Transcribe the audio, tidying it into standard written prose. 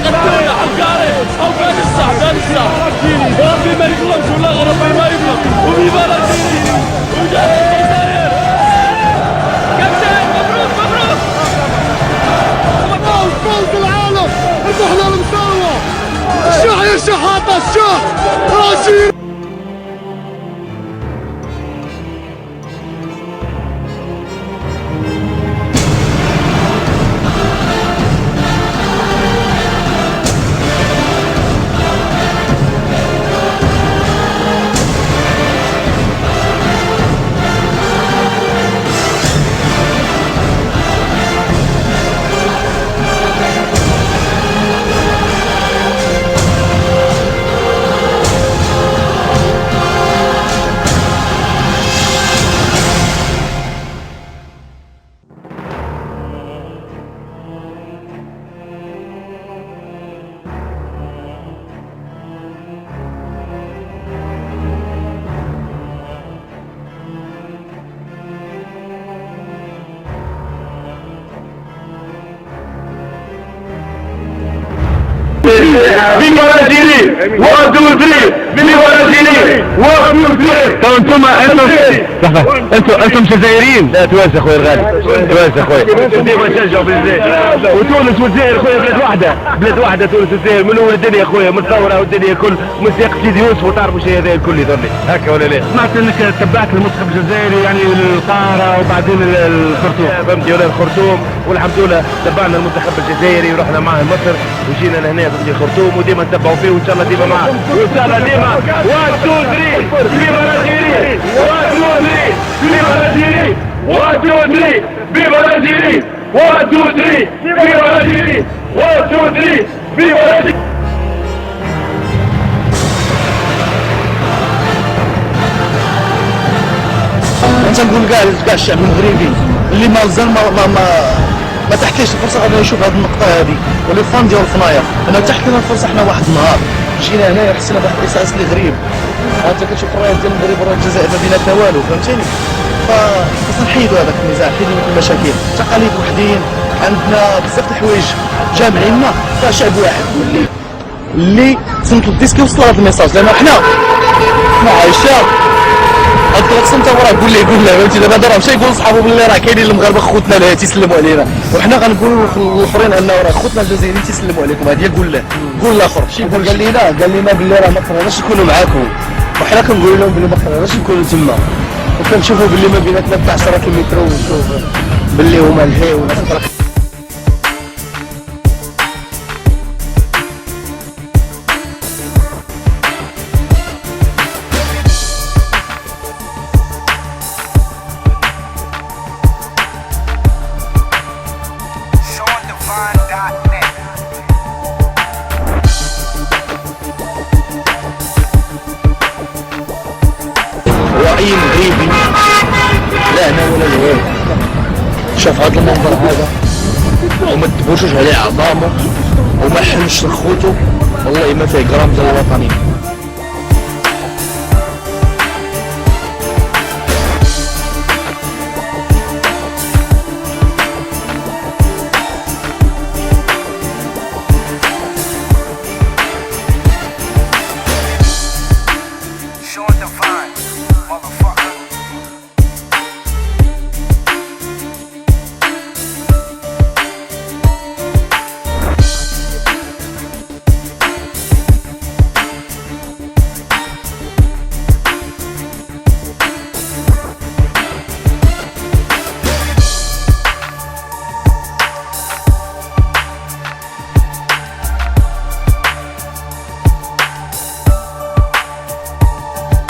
قتلونا حوكاري حوكاري الصح كان الصح ربي ما يظلمش ولا ربي ما يظلم وفيفا الجزائر وجاي الجزائر كابتن مبروك مبروك فوز العالم احنا المساوة الشح يا شحاتة الشح راشد Viva l'Algérie! One, two, three! Viva l'Algérie! One, two, three! تو انتم جزائريين؟ لا توانسه اخويا الغالي توانسه اخويا ديما نشجعوا بالجزائر وتونس والجزائر اخويا بلاد واحده تونس والجزائر من اول الدنيا اخويا من الثوره والدنيا كل من سياق سيدي يوسف وتعرفوا الشيء هذا الكل يضرني هكا ولا لا؟ سمعت انك تبعت المنتخب الجزائري يعني القاهره وبعدين الخرطوم فهمتي ولا الخرطوم والحمد لله تبعنا المنتخب الجزائري ورحنا معاه مصر وجينا لهنا فهمتي الخرطوم وديما نتبعوا فيه وان شاء الله ديما معاه وان شاء الله ديما 1 2 3 فيفا الجزائر 1 2 3 فيفا الجزائر 1 2 3 فيفا الجزائر 1 2 3 فيفا الجزائر 1 2 3 فيفا الجزائر انت نقول كاع الشعب المغربي اللي مازال ما تحكيش الفرصه انه يشوف هذه النقطه هذه ولي فان ديال الفناير انه تحكي لنا الفرصه حنا واحد النهار جينا هنا حسينا بواحد الاحساس اللي غريب انت كتشوف الرايه ديال المغرب وراه الجزائر ما بيناتها والو فهمتيني فخصنا نحيدوا هذاك النزاع نحيدوا المشاكل تقاليد وحدين عندنا بزاف د الحوايج جامعيننا كشعب واحد اللي تصنت الديسك يوصل هذا الميساج لان حنا عايشه هاد الكلاكسون انت وراه قول ليه فهمتي دابا هذا راه مشى يقول لصحابو باللي راه كاينين المغاربه خوتنا اللي تيسلموا علينا وحنا غنقولوا للاخرين انه راه خوتنا الجزائريين تيسلموا عليكم هذه قول له قول الاخر شي قال لنا باللي راه ما قدرناش نكونوا معاكم وحنا كنقولوا لهم باللي ما قدرناش نكونوا تما وكنشوفوا باللي ما بيناتنا بتاع 10 كيلومتر ونشوف باللي هما الهي وناس اي مغربي لا هنا ولا الوالد شاف هذا المنظر هذا وما تبوشوش عليه عظامه وما حنش لخوته والله ما فيه جرام ديال الوطنيه